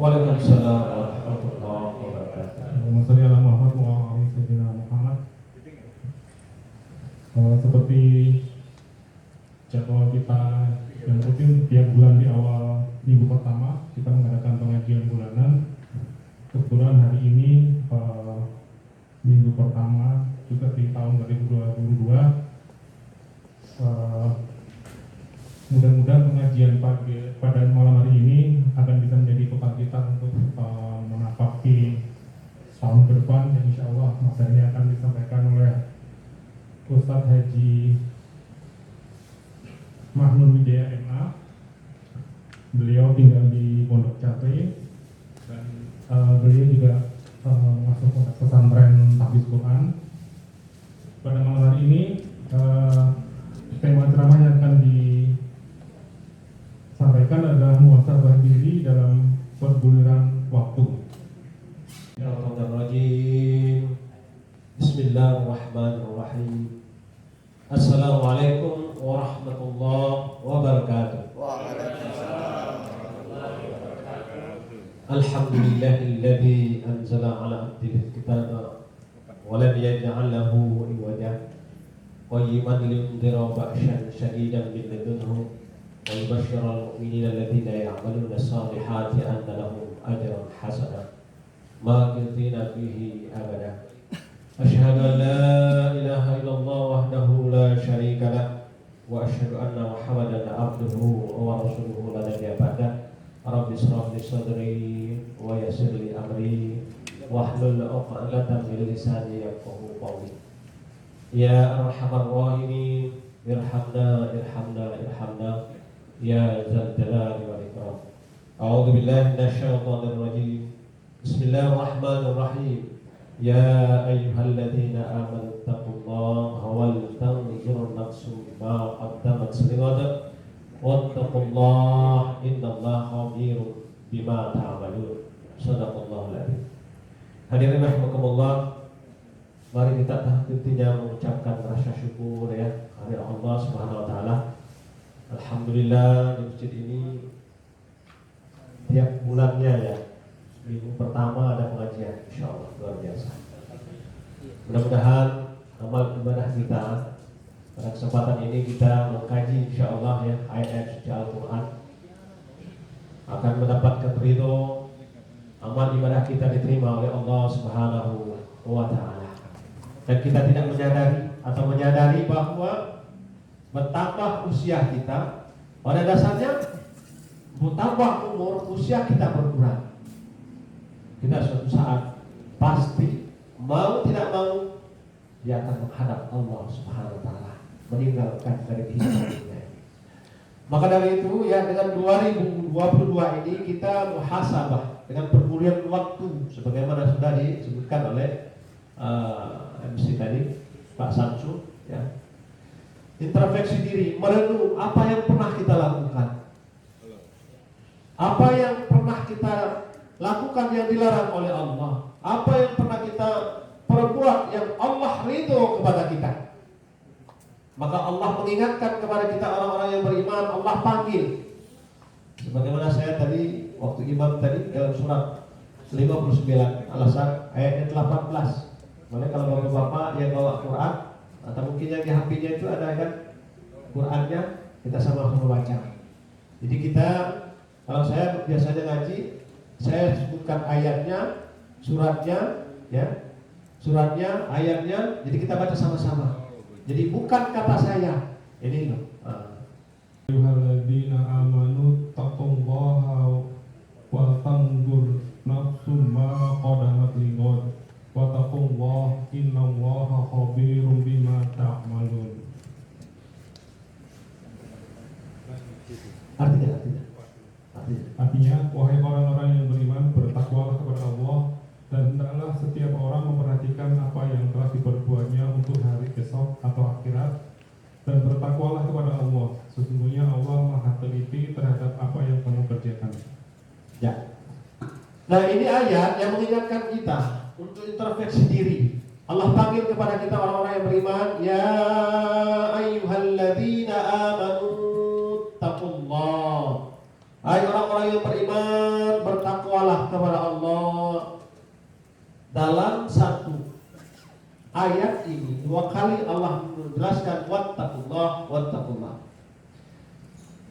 Waalaikumsalam warahmatullahi wabarakatuh. Allahumma sholli ala Muhammad wa ala sayyidina Muhammad. Seperti jadwal kita yang rutin tiap bulan di awal minggu pertama kita mengadakan pengajian bulanan. Kebetulan hari ini minggu pertama juga di tahun 2022. Mudah-mudahan pengajian pada malam hari ini akan bisa menjadi bekal kita untuk menapaki tahun ke depan yang insya Allah materinya akan disampaikan oleh Ustadz Haji Mahnun Wijaya MA. Beliau tinggal di Pondok Cabe dan beliau juga masuk pondok pesantren Tahfiz Quran. Pada malam hari ini tema ceramah yang akan disampaikan adalah muhasabah diri dalam perguliran waktu. Bismillahirrahmanirrahim. Assalamualaikum warahmatullahi wabarakatuh. Alhamdulillahilladzi anzala ala abdihi kitaba wa lam yaj'al lahu iwaja qayyiman liyundhira ba'san shadidan min ladunhu wa yubashshira al-mu'minina alladhina ya'maluna as-salihati anna lahum ajran hasana maqithina fihi abada. Asyhadu an la ilaha illallah wahdahu la syarika lah wa asyhadu anna Muhammadan abduhu wa rasuluhu la nabiyya ba'dah. Rabbi shrah li sadri wa yassir li amri wahlul 'uqdatam min lisani yafqahu qawli. Ya arhamar rahimin irhamna ya dzal jalali wal ikram. A'udzu billahi minasy syaithanir rajim. Bismillahirrahmanirrahim. Ya ayyuhalladzina amanu taqullaha wal tanzur nafsum ma qaddamat lighad wattaqullaha innallaha khabirun bima ta'malun. Shadaqallahul adzim. Hadirin rahimakumullah, mari kita tahtinya mengucapkan rasa syukur ya kepada Allah Subhanahu wa taala. Alhamdulillah di masjid ini tiap bulannya ya minggu pertama ada pengajian, insyaallah luar biasa. Mudah-mudahan amal ibadah kita pada kesempatan ini kita mengkaji insyaallah ya ayat-ayat suci Al-Qur'an akan mendapatkan ridho, amal ibadah kita diterima oleh Allah Subhanahu wa taala. Dan kita tidak menyadari bahwa bertambah usia kita, pada dasarnya bertambah umur, usia kita berkurang. Kita suatu saat pasti mau tidak mau dia akan menghadap Allah Subhanahu wa taala, meninggalkan dari kehidupan dunia. Maka dari itu ya dengan 2022 ini kita muhasabah dengan perguliran waktu sebagaimana sudah disebutkan oleh MC tadi Pak Samsul ya. Introspeksi diri, merenung apa yang pernah kita lakukan, apa yang pernah kita lakukan yang dilarang oleh Allah, apa yang pernah kita perbuat yang Allah ridho kepada kita. Maka Allah mengingatkan kepada kita orang-orang yang beriman, Allah panggil. Sebagaimana saya tadi waktu imam tadi dalam surat 59 alasan ayat 18. Boleh kalau bapak-bapak yang bawa Quran atau mungkin yang di HP-nya itu ada kan Qurannya, kita sama-sama baca. Jadi kita, kalau saya biasanya ngaji, saya sebutkan ayatnya, suratnya, ya, suratnya, ayatnya, jadi kita baca sama-sama. Jadi bukan kata saya, ini loh. Ayyuhalladzina amanu taqullaha wa tanzur nafsum ma qaddamat lighad wattaqullaha innallaha khabirum bima ta'malun. Artinya, wahai orang-orang yang beriman, bertakwalah kepada Allah dan hendaklah setiap orang memperhatikan apa yang telah diperbuatnya untuk hari esok atau akhirat, dan bertakwalah kepada Allah. Sesungguhnya Allah Maha teliti terhadap apa yang kamu kerjakan. Ya. Nah, ini ayat yang mengingatkan kita untuk introspeksi diri. Allah panggil kepada kita orang-orang yang beriman, ya ayyuhalladzina amanu taqullah. Hai orang-orang yang beriman, bertakwalah kepada Allah. Dalam satu ayat ini 2 kali Allah menjelaskan wattaqullah.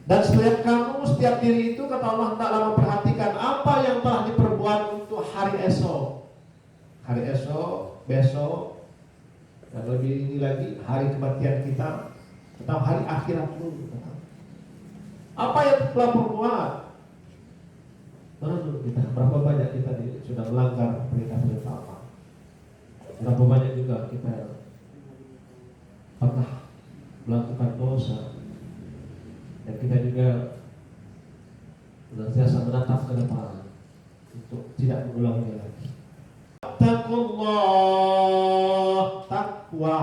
Dan setiap diri itu kata Allah hendaklah memperhatikan apa yang telah diperbuat untuk hari esok. Hari esok, besok, dan lebih ini lagi hari kematian kita atau hari akhirat dulu. Apa yang telah perbuat? Menurut kita berapa banyak kita sudah melanggar perintah-perintah Allah? Berapa banyak juga kita pernah melakukan dosa, dan kita juga senantiasa menatap ke depan untuk tidak mengulanginya lagi. Taqullah, takwa.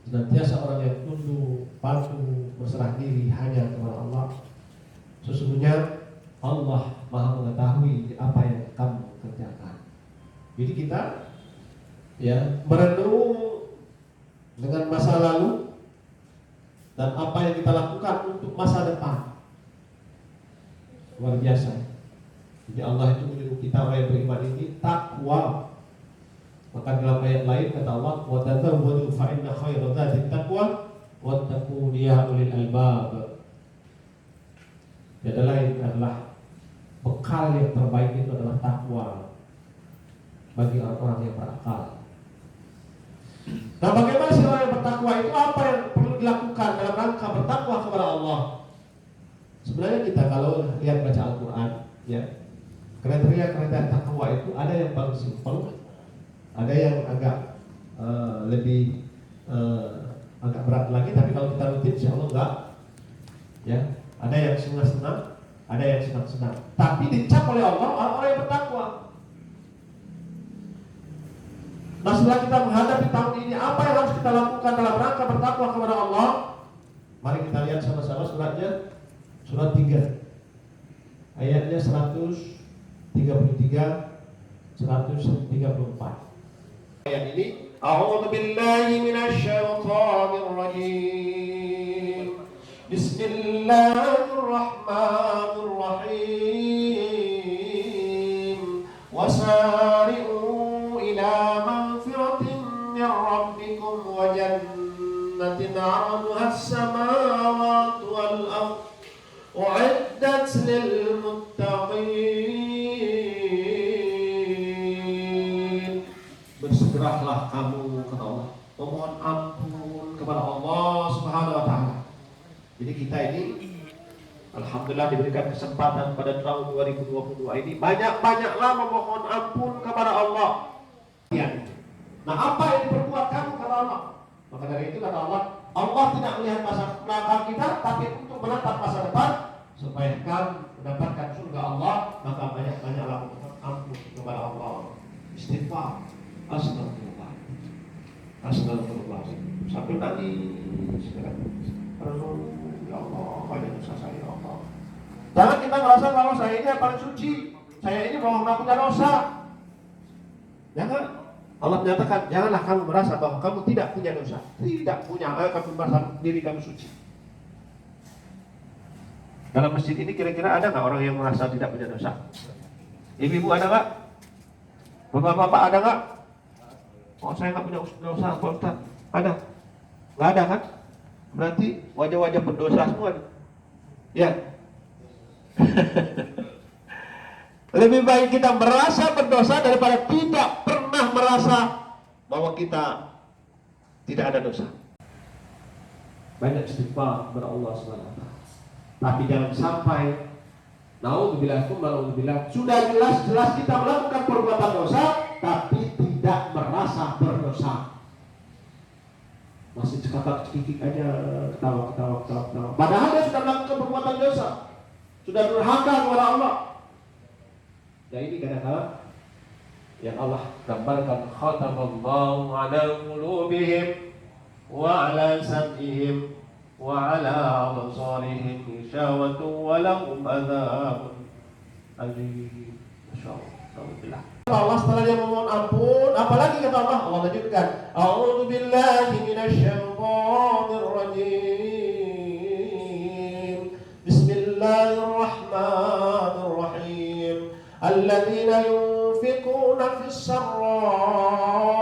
Senantiasa orang yang tunduk, patuh, berserah diri hanya kepada Allah. Sesungguhnya Allah Maha mengetahui apa yang kamu kerjakan. Jadi kita merenung dengan masa lalu dan apa yang kita lakukan untuk masa depan. Luar biasa. Jadi Allah itu menyuruh kita orang yang beriman ini takwa. Maka dalam ayat lain kata Allah, wa tazawwadu fa inna khayra dzati taqwa wattaqun ya ulil albab. Yang lain adalah bekal yang terbaik itu adalah takwa bagi orang-orang yang berakal. Nah, bagaimana sih orang yang bertakwa itu? Apa yang perlu dilakukan dalam rangka bertakwa kepada Allah? Sebenarnya kita kalau lihat baca Al-Quran, ya, kriteria takwa itu ada yang paling simpel, ada yang agak lebih agak berat lagi. Tapi kalau kita rutin, insya Allah enggak. Ya, ada yang senang-senang, ada yang senang-senang. Tapi dicap oleh Allah orang-orang yang bertakwa. Nah, setelah kita menghadapi tahun ini, apa yang harus kita lakukan dalam rangka bertakwa kepada Allah? Mari kita lihat sama-sama suratnya, surat 3, ayatnya 133, 134. Ayat ini, A'udzu billahi minasy syaithanir rajim. Bismillahirrahmanirrahim. Wasari'u ila magfiratin min rabbikum wa jannatin 'arduha as-samawati wal ardh u'iddat lil muttaqin. Bersegeralah kamu kata Allah, memohon ampun kepada Allah Subhanahu wa taala. Jadi kita ini alhamdulillah diberikan kesempatan pada tahun 2022 ini banyak-banyaklah memohon ampun kepada Allah. Nah, apa yang diperbuat kamu kata Allah? Maka dari itu kata Allah, Allah tidak melihat masa belakang kita, tapi untuk menatap masa depan supaya kamu mendapatkan surga Allah. Maka banyak-banyaklah memohon ampun kepada Allah. Istighfar, astagfirullah, astagfirullah, sambil nangis. Ya Allah, banyak dosa saya, ya Allah. Jangan kita merasa kalau saya ini yang paling suci, saya ini bahwa nggak punya dosa. Jangan. Allah menyatakan, janganlah kamu merasa bahwa kamu tidak punya dosa, tidak punya, kamu merasa diri kamu suci. Dalam masjid ini kira-kira ada nggak orang yang merasa tidak punya dosa? Ibu-ibu ada nggak? Bapak-bapak ada nggak? Oh, saya nggak punya dosa, Pak Ustaz. Ada? Nggak ada kan? Berarti wajah-wajah berdosa semua. Ya. Lebih baik kita merasa berdosa daripada tidak pernah merasa bahwa kita tidak ada dosa. Banyak istighfar kepada Allah SWT. Tapi jangan sampai naudzubillah sudah jelas-jelas kita melakukan perbuatan dosa tapi tidak merasa berdosa. Masih cekakak-cekikik aja, ketawa. Padahal dia sudah melakukan perbuatan dosa, sudah durhaka kepada Allah. Ya, ini kadang-kadang yang Allah gambarkan, khatamallahu ala qulubihim wa ala sam'ihim wa ala absarihim ghishawatun wa lahum adzabun alim. Masyaallah. Allah setelah dia memohon ampun, apalagi kata Allah? Allah lanjutkan, A'udzu billahi minasy syaithanir rajim. Bismillahirrahmanirrahim. الذين ينفقون في السراء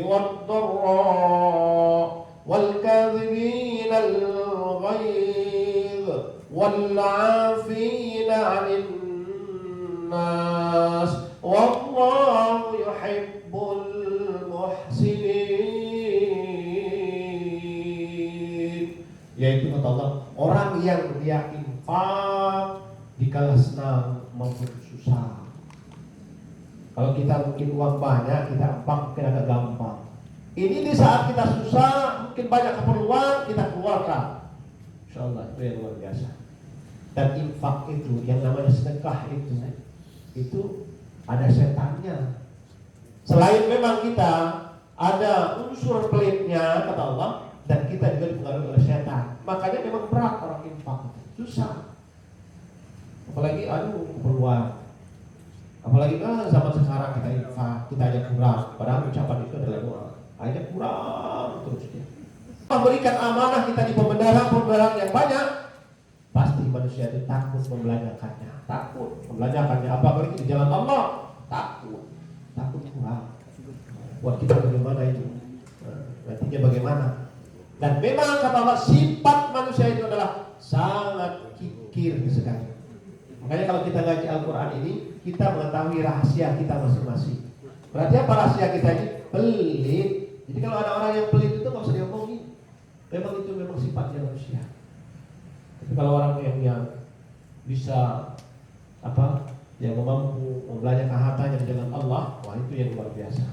والضراء والكاظمين الغيظ والعافين عن الناس والله يحب المحسنين. Yaitu kata Allah, orang yang dia infak dikala senang maupun susah. Kalau kita mungkin uang banyak, kita infak mungkin agak gampang. Ini di saat kita susah, mungkin banyak keperluan, kita keluarkan. InsyaAllah itu yang luar biasa. Dan infak itu, yang namanya sedekah itu ada setannya. Selain memang kita ada unsur pelitnya kata Allah, dan kita juga dipengaruhi oleh setan. Makanya memang berat orang infak, susah. Apalagi keperluan. Apalagi zaman sekarang kita infak, kita aja kurang. Padahal ucapan itu adalah doa. Aja kurang terus dia. Memberikan amanah kita di pembenaran yang banyak, pasti manusia itu takut membelanjakannya. Takut membelanjakannya. Apalagi di jalan Allah, takut kurang. Buat kita bagaimana itu? Nantinya bagaimana? Dan memang kata Allah, sifat manusia itu adalah sangat kikir sekali. Makanya kalau kita ngaji Al-Quran ini, kita mengetahui rahasia kita masing-masing. Berarti apa rahasia kita ini? Pelit. Jadi kalau ada orang yang pelit itu nggak usah diomongin. Memang itu memang sifatnya manusia. Tapi kalau orang yang bisa yang mampu membelanjakan hartanya di jalan Allah, wah itu yang luar biasa.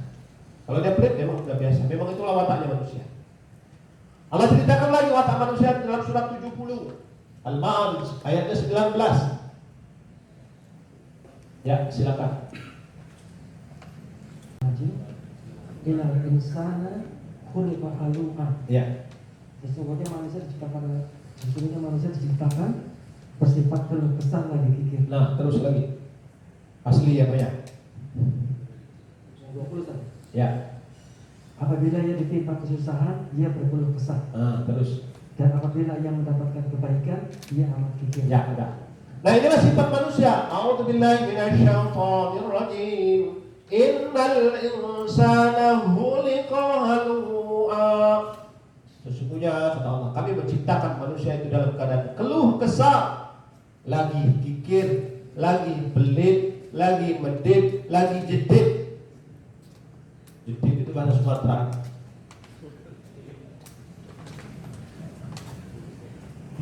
Kalau dia pelit memang sudah biasa. Memang itulah wataknya manusia. Allah ceritakan lagi watak manusia dalam surat 70 Al-Ma'arij ayatnya 19. Ya, silakan. Inal insana khuliqa halu'an. Ya. Sesungguhnya manusia diciptakan bersifat keluh kesah lagi kikir. Nah, terus lagi. Asli ya, Pak ya? 20 tadi. Ya. Apabila ia ditimpa kesusahan, ia berkeluh kesah. Nah, terus. Dan apabila ia mendapatkan kebaikan, ia amat kikir. Ya, enggak. Nah, inilah sifat manusia. A'udzubillahi minasyaitonir rajim. Innal insana khuliqa halu'a. Sesungguhnya kata Allah, kami menciptakan manusia itu dalam keadaan keluh kesah, lagi kikir, lagi pelit, lagi medit, lagi jedit. Jedit itu bahasa Sumatera.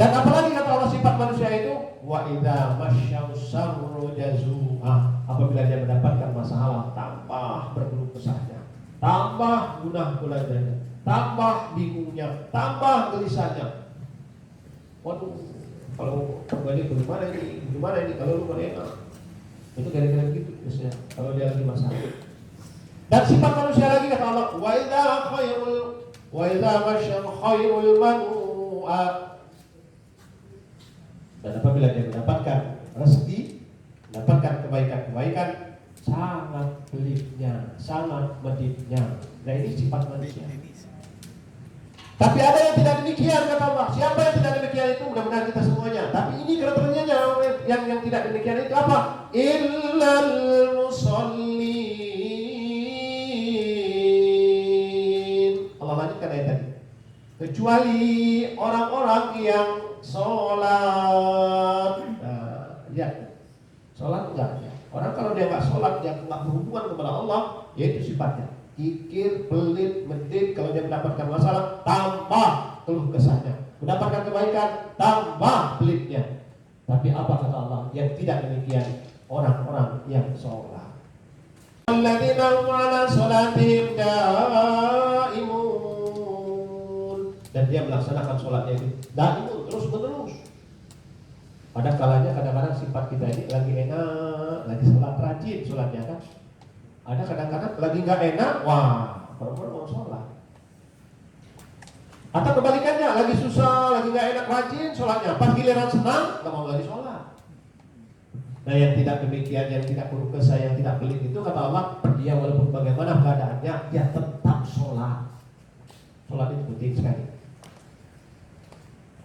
Dan apalagi kata Allah sifat manusia itu, wa idza masyaw sarru jazua. Apabila dia mendapatkan masalah, tambah berkeluh kesahnya, tambah gundah gulananya, tambah bingungnya, tambah gelisahnya. Waduh, kalau kembali bagaimana ini, kalau lu enak. Itu gara-gara gitu biasanya kalau dia lagi masalah. Dan sifat manusia lagi kata Allah, wa idza masyaw khairul manua. Dan apabila dia mendapatkan rezeki, mendapatkan kebaikan-kebaikan, sangat pelitnya, sangat meditnya. Nah ini sifat manusia. Tapi ada yang tidak demikian kata Allah. Siapa yang tidak demikian itu mudah-mudahan kita semuanya. Tapi ini kriterianya yang tidak demikian itu apa? Illal musallin. Allah lanjutkan ayat tadi. Kecuali orang-orang yang sholat. Nah, lihat, sholat enggak ya. Orang kalau dia enggak sholat, dia enggak berhubungan kepada Allah, yaitu sifatnya kikir, pelit, medit. Kalau dia mendapatkan masalah, tambah keluh kesahnya. Mendapatkan kebaikan, tambah pelitnya. Tapi apa kata Allah? Yang tidak demikian orang-orang yang sholat. Alladzina hum 'ala sholatihim daimun. Dan dia melaksanakan sholatnya itu daimun, terus menerus. Pada kalanya kadang-kadang sifat kita ini lagi enak, lagi sholat rajin sholatnya kan. Ada kadang-kadang lagi nggak enak, wah, baru-baru mau sholat. Atau kebalikannya, lagi susah, lagi nggak enak rajin sholatnya, pas giliran senang nggak mau lagi sholat. Nah yang tidak demikian, yang tidak keluh kesah, yang tidak pelit itu kata Allah, dia walaupun bagaimana keadaannya, dia tetap sholat. Sholat itu penting sekali.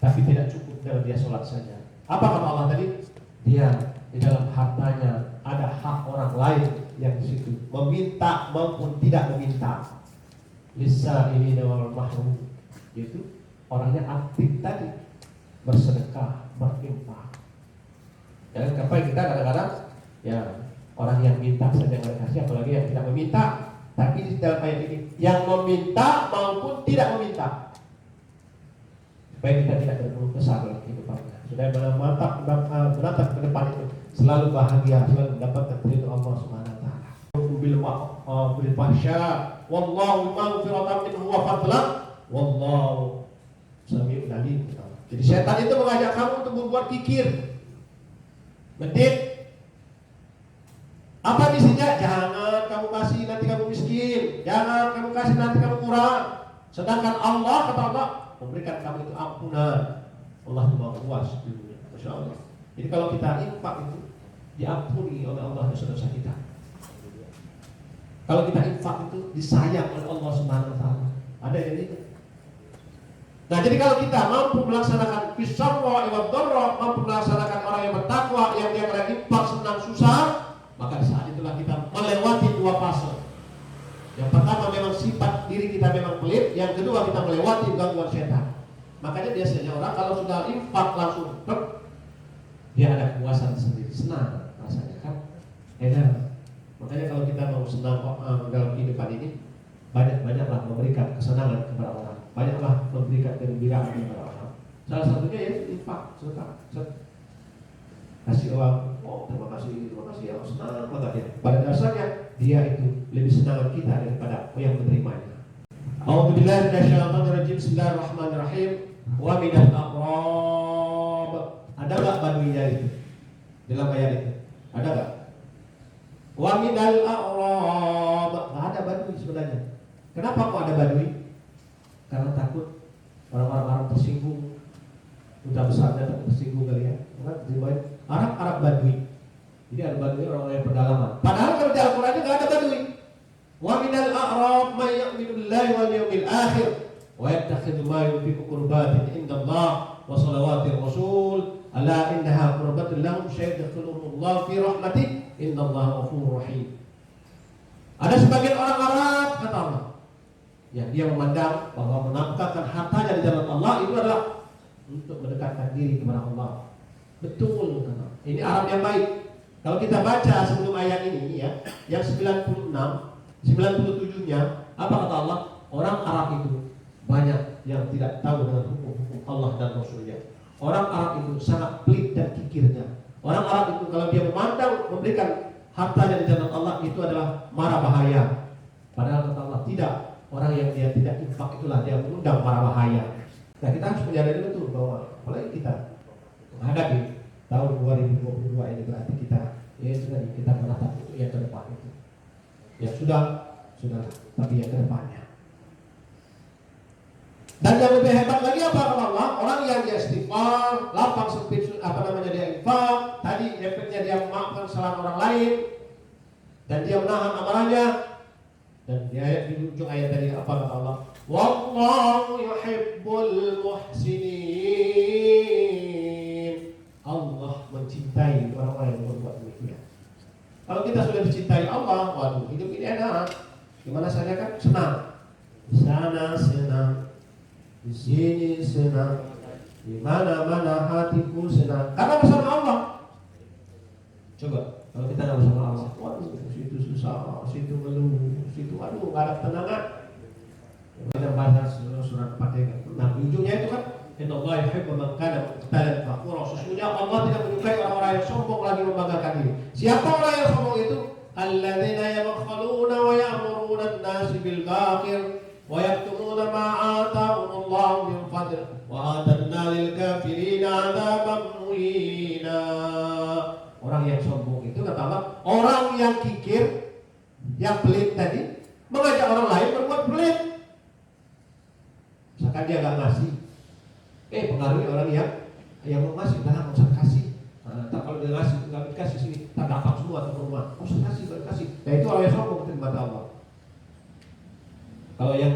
Tapi tidak cukup dengan dia sholat saja. Apa kata Allah tadi? dia di dalam hartanya ada hak orang lain yang di situ, meminta maupun tidak meminta. Lisa ini wal mahrum, yaitu orangnya aktif tadi, bersedekah, berinfak. Jangan sampai kita kadang-kadang ya orang yang minta saja yang dikasih, apalagi yang tidak meminta. Tapi di dalam ayat ini yang meminta maupun tidak meminta, supaya kita tidak berkeluh kesah dalam kehidupannya. Sudah menatap ke depan itu selalu bahagia, selalu mendapatkan ridho Allah Subhanahu wa taala. Bil fahsya wallahu maghfiratan minhu wa fadlan wallahu sami'un alim. Jadi setan itu mengajak kamu untuk berbuat kikir, medit. Apa isinya? Jangan kamu kasih nanti kamu miskin, jangan kamu kasih nanti kamu kurang. Sedangkan Allah, kata Allah, memberikan kamu itu ampunan. Allah itu Maha Luas di dunia, Masya Allah. Jadi kalau kita infak itu diampuni oleh Allah dosa-dosa kita. Kalau kita infak itu disayang oleh Allah Subhanahu wa taala. Ada yang ini. Nah, jadi kalau kita mampu melaksanakan fisarwa wa dharra, mampu melaksanakan orang yang bertakwa, yang dia kena infak senang susah, maka saat itulah kita melewati dua fase. Yang pertama memang sifat diri kita memang pelit, yang kedua kita melewati gangguan setan. Makanya biasanya orang kalau sudah infak langsung dia ada kepuasan sendiri, senang rasanya kan, enak. Makanya kalau kita mau senang dalam kehidupan ini, banyak-banyaklah memberikan kesenangan kepada orang, banyaklah memberikan kegembiraan kepada orang. Salah satunya ya infak, sedekah. Kasih orang, oh terima kasih ya, senang banget ya. Pada dasarnya dia itu lebih senang kita daripada yang menerimanya. A'udzubillahi minasyaitonirrajim. Bismillahirrahmanirrahim. Wa minal aqrab. Ada enggak baduinya itu? Dalam ayat itu. Ada enggak? Wa minal aqrab. Enggak ada badui sebenarnya. Kenapa kok ada badui? Karena takut orang-orang Arab tersinggung. Udah besarnya takut tersinggung kali ya. Arab badui. Jadi ada badui orang-orang yang pedalaman. Padahal kalau di Al-Qur'an enggak ada badui. Wa minal a'rab may yu'minu billahi wal yawmil akhir wa yattakhidhu ma yunfiqu qurbatin indallah wa salawatir rasul ala innaha qurbatun lahum sayadkhuluhumullahu fi rahmatih innallaha ghafurur rahim. Ada sebagian orang Arab, kata Allah, yang dia memandang bahwa menafkahkan hartanya di jalan Allah itu adalah untuk mendekatkan diri kepada Allah. Betul, kata. Ini Arab yang baik. Kalau kita baca sebelum ayat ini ya, yang 97-nya, apa kata Allah? Orang Arab itu banyak yang tidak tahu dengan hukum-hukum Allah dan Rasulnya. Orang Arab itu sangat pelit dan kikirnya. Orang Arab itu kalau dia memandang memberikan hartanya di jalan Allah itu adalah mara bahaya. Padahal kata Allah tidak. Orang yang dia tidak infak itulah dia mengundang mara bahaya. Nah, kita harus menyadari betul bahwa apalagi kita menghadapi tahun 2022 ini berarti kita kita menatap itu yang ke depan itu. Ya sudah, tapi yang ke depannya. Dan yang lebih hebat lagi apa kata Allah? Orang yang dia istighfar, lapang sempit dia infak, tadi efeknya dia memaafkan kesalahan orang lain dan dia menahan amarahnya. Dan di ujung ayat tadi apa kata Allah? Wallahu yuhibbul muhsinin. Allah mencintai orang-orang yang berbuat demikian. Kalau kita sudah dicintai Allah, waduh hidup ini enak. Gimana saja kan senang. Di sana senang, di sini senang, di mana-mana hatiku senang. Karena bersama Allah. Coba kalau kita nggak bersama Allah, waduh situ susah, situ ngeluh, situ aduh nggak ada ketenangan. Kita baca surat Fatihah. Nah ujungnya itu kan Inna Allah yuhibbu man kana mukhtalan fakhura. Sesungguhnya Allah tidak menyukai orang-orang yang sombong lagi membanggakan diri. Siapa orang yang sombong itu? Alladzina yabkhaluna wa ya'muruna an-nas bil bakhil wa yaktumuna ma atahumullahu min fadl wa atanna lil kafirin 'adzaban muhina. Orang yang sombong itu kata Allah, orang yang kikir, yang pelit tadi, mengajak orang lain berbuat pelit. Misalkan dia enggak ngasih, pengaruhi orang yang mau ngasih, nggak usah kasih. Tak kalau dia ngasih, nggak dikasih sini, tak dapat semua ke rumah. Usah kasih, nggak kasih. Ya itu orang yang sombong di mata Allah. Kalau yang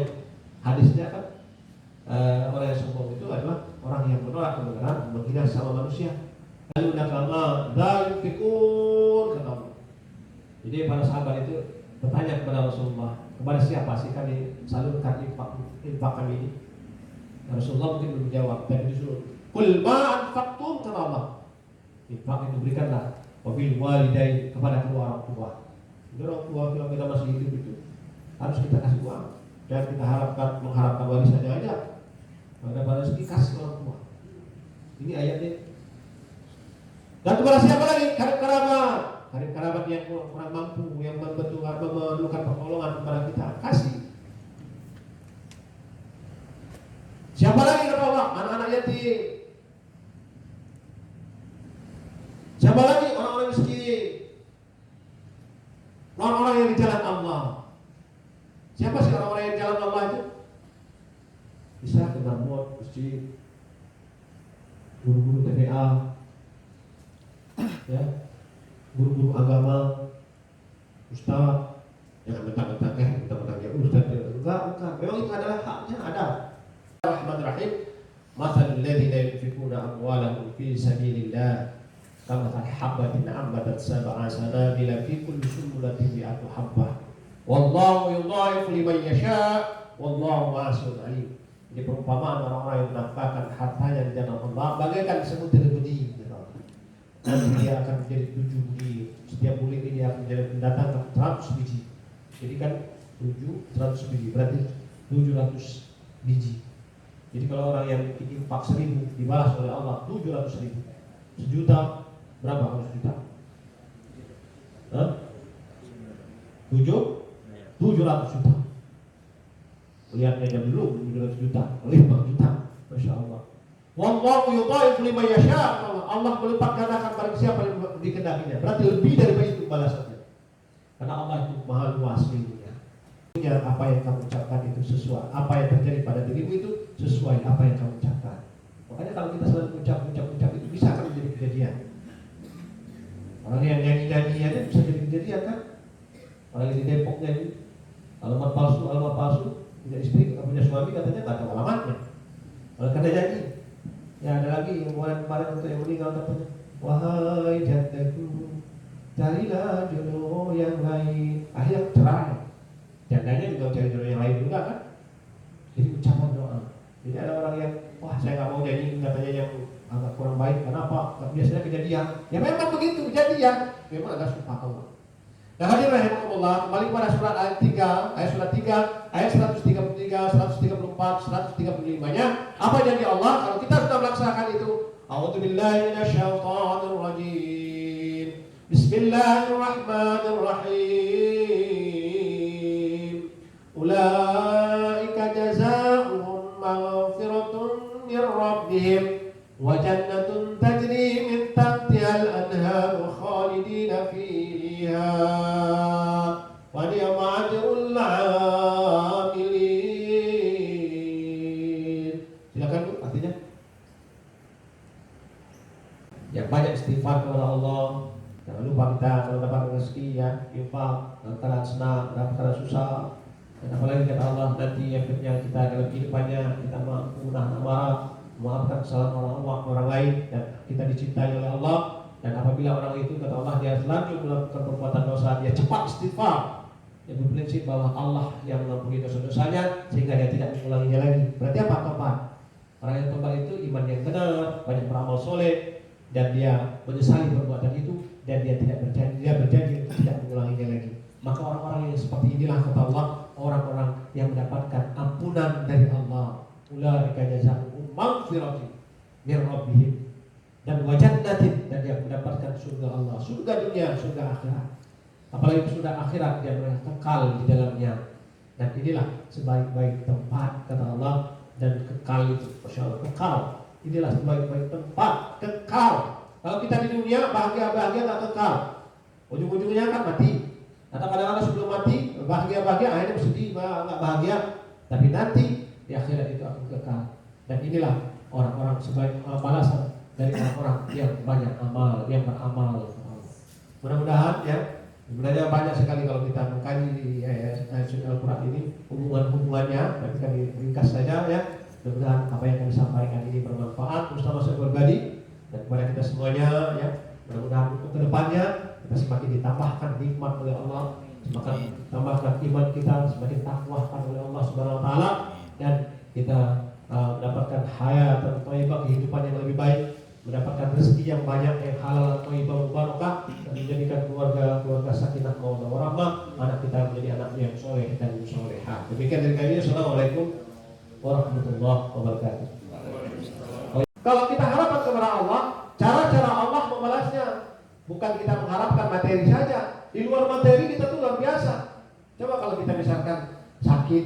hadisnya kan orang yang sombong itu adalah orang yang menolak kebenaran, menghina sama manusia. Lalu nakama dan fikun kata Allah. Jadi para sahabat itu bertanya kepada Rasulullah, kepada siapa sih kami salurkan infak kami ini? Ya Rasulullah mungkin belum jawab, tapi disuruh kul ma anfaqtum kata Allah. Infak itu berikanlah wabil walidain kepada kedua orang tua. Kedua orang tua kalau kita masih hidup itu harus kita kasih uang dan kita mengharapkan warisannya aja. Pada rezeki kasih orang tua. Ini ayatnya. Dan kepada siapa lagi? Karib kerabat yang kurang mampu, yang memerlukan pertolongan kepada kita, kasih. Siapa lagi kata Allah? Anak-anak yatim. Siapa lagi? Orang-orang miskin. Orang-orang yang di jalan Allah. Siapa sih orang-orang yang di jalan Allah itu? Bisa ke marbot, masjid, guru-guru TPA, ya, guru-guru agama, ustaz, jangan mentang-mentang ya ustaz, enggak, memang itu adalah haknya ada. Rahmanirrahim, masalul ladzina yunfikuna amwalahum fi sabilillah kamathali habbatin ambatat sab'a sanabila fi kulli sumbulatin mi'atu habbah wallahu yudha'ifu liman yasha' wallahu wasi'un 'alim. Jadi perumpamaan orang-orang yang menafkahkan hartanya di jalan Allah bagaikan sebutir benih. Nanti dia akan menjadi 7 biji. Setiap bulir ini dia akan mendatangkan 100 biji. Jadi kan 100 biji berarti 700 biji. Jadi kalau orang yang infak 1000 dibalas oleh Allah 700.000. Sejuta berapa harus juta? 700 juta. Lihatnya jam dulu 700 juta, 5 juta. Masya Allah. Wallahu yudha'ifu liman yasha'. Allah melipat gandakan bagi siapa yang dikehendakinya. Berarti lebih dari itu balasannya. Karena Allah itu Maha luas ilmunya. Apa yang kamu ucapkan itu sesuai. Apa yang terjadi pada dirimu itu sesuai apa yang kamu ucapkan. Makanya kalau kita selalu ucap itu bisa akan menjadi kejadian. Orang yang nyanyi aja bisa jadi kejadian kan? Orang yang di Depok nyanyi alamat palsu. Punya istri, punya suami katanya nggak tahu alamatnya. Kalau kata nyanyi. Ya ada lagi yang kemarin untuk yang meninggal katanya, wahai jandaku, carilah jodoh yang lain. Akhirnya cerai. Jandanya juga cari jodoh yang lain juga kan? Jadi ucapan doa. Jadi ada orang yang, wah saya nggak mau nyanyi katanya yang agak kurang baik. Kenapa? Biasanya kejadian. Ya memang begitu kejadian. Memang agak sumpah Allah. Nah hadirin rahimakumullah, kembali kepada surat ayat 3, ayat 133, 134, 135-nya. Apa janji Allah? Kalau kita sudah melaksanakan itu, a'udzubillahi minasyaitonir rajim. Bismillahirrahmanirrahim. Ulaika jazaohum maghfiratun min rabbihim wa jannatun tajri min tahtihal anharu khalidina fiha. Wa ni'ma ajrul 'amilin. Silakan Bu, artinya. Yang banyak istighfar kepada Allah. Jangan lupa kita kalau dapat rezeki ya, infak, dalam keadaan senang, dalam keadaan susah. Dan apalagi kata Allah nanti efeknya kita dalam kehidupannya kita mampu menahan amarah, memaafkan kesalahan orang lain, dan kita dicintai oleh Allah. Dan apabila orang itu kata Allah dia selanjutnya melakukan perbuatan dosa, dia cepat istighfar. Dia berprinsip bahwa Allah yang mengampuni dosa-dosanya sehingga dia tidak mengulanginya lagi. Berarti apa tobat? Orang yang tobat itu iman yang benar, banyak beramal soleh, dan dia menyesali perbuatan itu, dan dia berjanji untuk tidak mengulanginya lagi. Maka orang-orang yang seperti inilah kata Allah, orang-orang yang mendapatkan ampunan dari Allah. Ulaika jazaohum maghfiratun min rabbihim dan wajannatin, dan dia mendapatkan surga Allah, surga dunia, surga akhirat. Apalagi surga akhirat dia kekal di dalamnya. Dan inilah sebaik-baik tempat kata Allah, dan kekal itu, Masya Allah, kekal. Inilah sebaik-baik tempat, kekal. Kalau kita di dunia bahagia-bahagia nggak kekal, ujung-ujungnya kan mati. Atau kadang-kadang sebelum mati bahagia-bahagia, akhirnya sedih, nggak bahagia. Tapi nanti di akhirat itu akan kekal. Dan inilah orang-orang sebaik balasan dari orang-orang yang banyak amal, yang beramal. Mudah-mudahan ya, sebenarnya banyak sekali kalau kita mengkaji ayat suci Al-Quran ini, hubungan-hubungannya, tapi kami ringkas saja ya. Mudah-mudahan apa yang kami sampaikan ini bermanfaat, terutama saya pribadi, Dan kepada kita semuanya ya, mudah-mudahan untuk kedepannya kita semakin ditambahkan nikmat oleh Allah, semakin ditambahkan iman kita, semakin takwakan oleh Allah Subhanahu Wa Taala, dan kita mendapatkan hayatan thayyibah, kehidupan yang lebih baik, mendapatkan rezeki yang banyak, yang halal, thayyibah, mubarakah, dan menjadikan keluarga sakinah mawaddah warahmah, anak kita menjadi anak yang soleh dan solehah. Demikian dari kami. Assalamualaikum warahmatullahi wabarakatuh. Kalau kita harapkan kepada Allah, cara-cara Allah membalasnya bukan kita mengharapkan materi saja. Di luar materi kita tuh luar biasa. Coba kalau kita misalkan sakit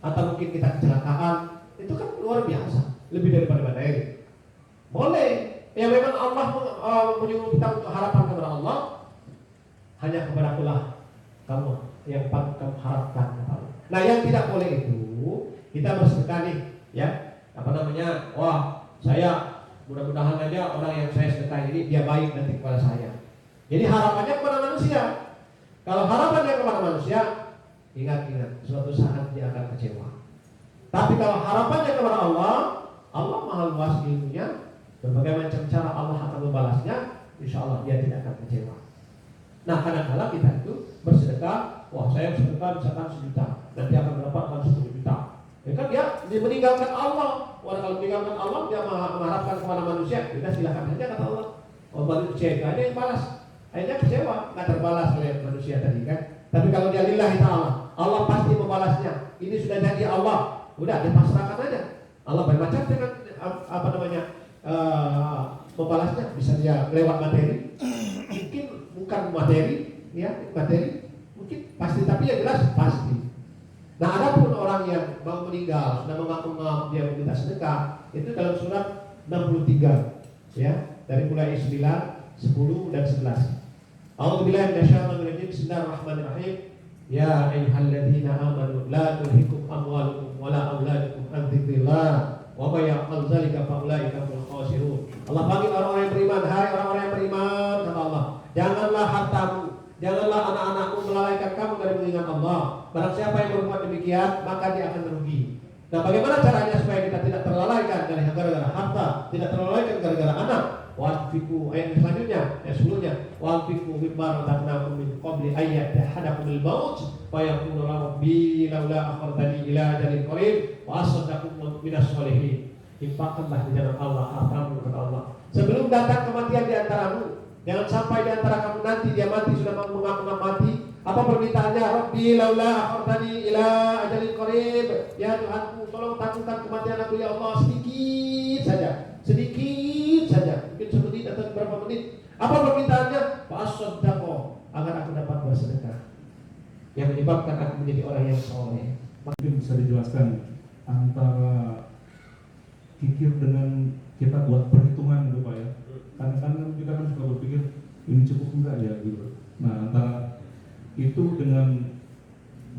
atau mungkin kita kecelakaan, itu kan luar biasa, lebih daripada materi. Boleh, ya memang Allah menyuruh kita untuk harapan kepada Allah, hanya kepada Allah kamu yang patut kamu harapkan kepada Allah. Nah, yang tidak boleh itu kita bersedekah nih, ya apa namanya? Wah, saya mudah-mudahan aja orang yang saya sedekah ini dia baik nanti kepada saya. Jadi harapannya kepada manusia. Kalau harapannya kepada manusia, ingat suatu saat dia akan kecewa. Tapi kalau harapannya kepada Allah, Allah maha luas ilmunya. Berbagai macam cara Allah akan membalasnya. Insya Allah dia tidak akan kecewa. Nah, kadang-kadang kita itu bersedekah. Wah, saya bersedekah misalkan 1 juta, nanti akan mendapatkan 10 juta. Ya kan dia meninggalkan Allah. Orang kalau meninggalkan Allah, dia mengharapkan kepada manusia. Kita silakan saja kata Allah. Oh, manusia itu aja yang balas. Akhirnya kecewa, nggak terbalas oleh manusia tadi kan. Tapi kalau dia lillahi ta'ala, Allah pasti membalasnya. Ini sudah janji Allah. Udah dipasrahkan aja. Allah bermacam dengan apa namanya membalasnya. Bisa dia lewat materi, mungkin bukan materi, ya materi mungkin pasti, tapi yang jelas pasti. Nah, adapun orang yang mau meninggal sudah mengaku dia meminta sedekah, itu dalam surat 63 ya, dari mulai 9, 10 dan 11. A'udzubillahi minasyaitonir rajim. Bismillahirrahmanirrahim. Ya ayyuhalladzina amanu la tulhikum amwalukum wala auladukum an dzikrillah wa may ya'mal dzalika fa ulaika humul khasirun. Allah panggil orang-orang yang beriman, hai orang-orang yang beriman, kata Allah, janganlah hartamu, janganlah anak-anakmu melalaikan kamu dari mengingat Allah. Barang siapa yang berbuat demikian, maka dia akan merugi. Nah, bagaimana caranya supaya kita tidak terlalaikan dari gara-gara harta, tidak terlalaikan gara-gara anak? Wa'anfiqu, ayat selanjutnya, ayat sebelumnya, wa'anfiqu mimma razaqnakum min qabli ayat ahadakumul maut fa yaqulu rabbi laula akhartani ila ajalin qarib wa asaddaqu minas sholihin. Infakkanlah di jalan Allah hartamu, kata Allah, sebelum datang kematian di antaramu. Jangan sampai di antara kamu nanti dia mati sudah mengaku mati. Apa permintaannya? Rabbi laula akhartani ila ajalin qarib. Ya Tuhanku, tolong tangguhkan kematian aku ya Allah, sedikit saja. Sedikit saja, mungkin semenit atau beberapa menit. Apa permintaannya? Fa'asaddaqo, agar aku dapat bersedekah, yang menyebabkan aku menjadi orang yang soleh. Mungkin bisa dijelaskan antara kikir dengan kita buat perhitungan gitu Pak ya. Kadang-kadang kita kan suka berpikir ini cukup enggak ya gitu. Nah, antara itu dengan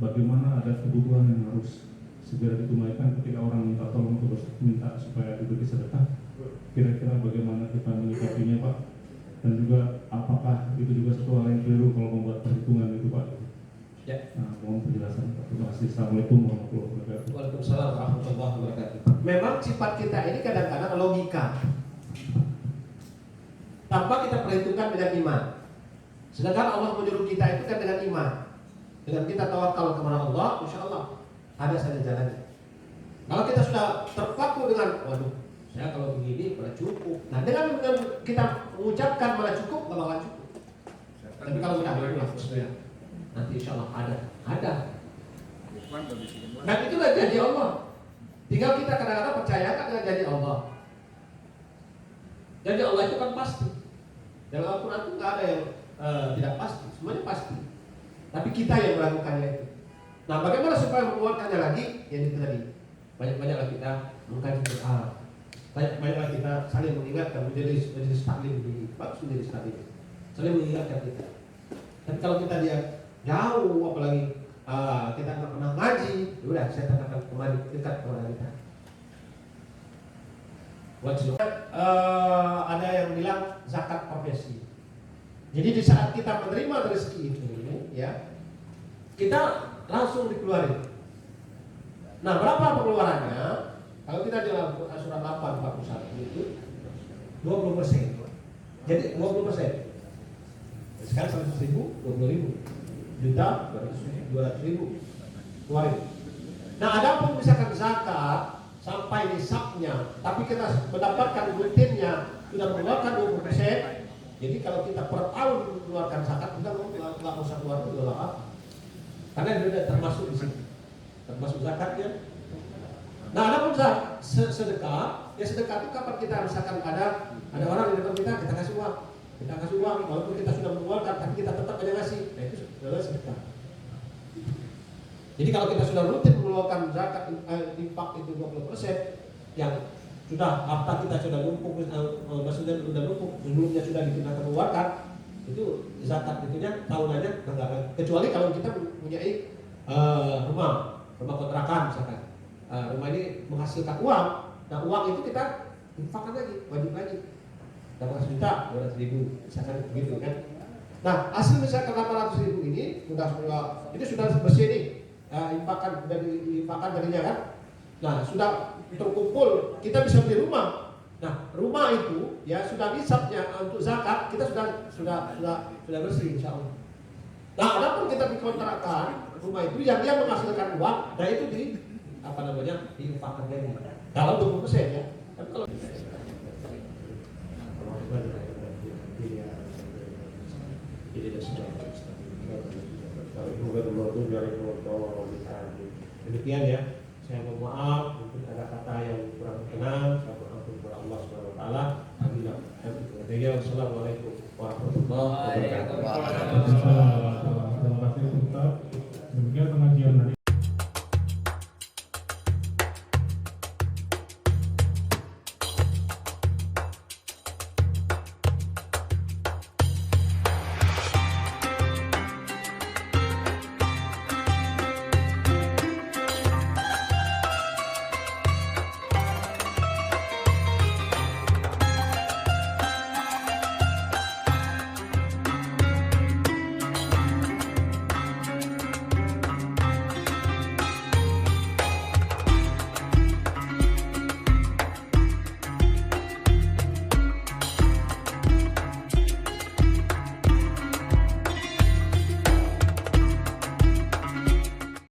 bagaimana ada kebutuhan yang harus segera ditunaikan ketika orang minta tolong terus minta supaya diberi sedekah. Kira-kira bagaimana kita menyikapinya Pak? Dan juga apakah itu juga satu hal yang keliru kalau membuat perhitungan itu Pak? Ya. Nah, mohon penjelasan Pak. Terima kasih. Assalamualaikum warahmatullahi wabarakatuh. Waalaikumsalam warahmatullahi wabarakatuh. Memang sifat kita ini kadang-kadang logika, tanpa kita perhitungkan dengan iman. Sedangkan Allah menyuruh kita itu kan dengan iman. Dengan kita tawakal kepada Allah, insya Allah ada saja jalannya. Kalau kita sudah terpaku dengan, waduh, saya kalau begini malah cukup. Nah, dengan kita mengucapkan malah cukup, nggak bakalan cukup. Tapi kalau sudah nanti insya Allah ada. Dan itulah janji Allah. Tinggal kita kadang-kadang percayakan dengan janji Allah. Janji Allah itu kan pasti. Dalam Al-Quran itu nggak ada yang tidak pasti, semuanya pasti. Tapi kita yang melakukannya itu. Nah, bagaimana supaya menguatkannya lagi? Yang itu tadi. Banyak-banyaklah kita mengkaji Quran. Banyak-banyaklah kita saling mengingatkan, menjadi taklim di bagus, menjadi taklim. Saling mengingatkan kita. Tapi kalau kita dia jauh, apalagi kita nggak pernah ngaji, udah saya akan kembali dekat kepada kita. Ada yang bilang zakat profesi. Jadi di saat kita menerima rezeki itu, ya, kita langsung dikeluarin. Nah, berapa pengeluarannya? Kalau kita di surat 8:41 itu, 20%. Jadi 20%. Sekarang 100.000, 20.000. Juta, 200.000. Keluarin. Nah, adapun misalkan zakat sampai nisabnya, tapi kita mendapatkan rutinnya sudah mengeluarkan 20%. Jadi kalau kita per tahun mengeluarkan zakat, kita nggak usah keluar dulu apa. Karena itu sudah termasuk di sini, termasuk zakatnya. Nah, adapun sedekah, ya sedekah itu kapan kita misalkan ada orang di depan kita kasih uang, walaupun kita sudah mengeluarkan, tapi kita tetap aja ngasih. Nah, itu adalah sedekah. Jadi kalau kita sudah rutin mengeluarkan zakat infak itu 20%, yang sudah harta kita sudah numpuk, maksudnya sudah numpuk, sebelumnya sudah kita keluarkan, itu zakat itunya tahunannya enggak. Kecuali kalau kita mempunyai rumah kontrakan misalkan, rumah ini menghasilkan uang, nah uang itu kita infakkan lagi, wajib lagi. 800 juta, 200.000, misalkan begitu kan. Nah, hasil misalkan 800.000 ini sudah bersih nih, infakkan darinya kan. Nah, sudah terkumpul, kita bisa beli rumah. Nah, rumah itu ya sudah nisabnya untuk zakat, kita sudah bersih insya Allah. Nah, adapun kita dikontrakkan rumah itu yang dia menghasilkan uang, nah itu diinfakkan lagi. Kalau 20% ya. Tapi kalau demikian ya. Saya mohon maaf mungkin ada kata yang kurang berkenan. Saya mohon ampun kepada Allah Subhanahu wa taala. Wassalamualaikum warahmatullahi wabarakatuh.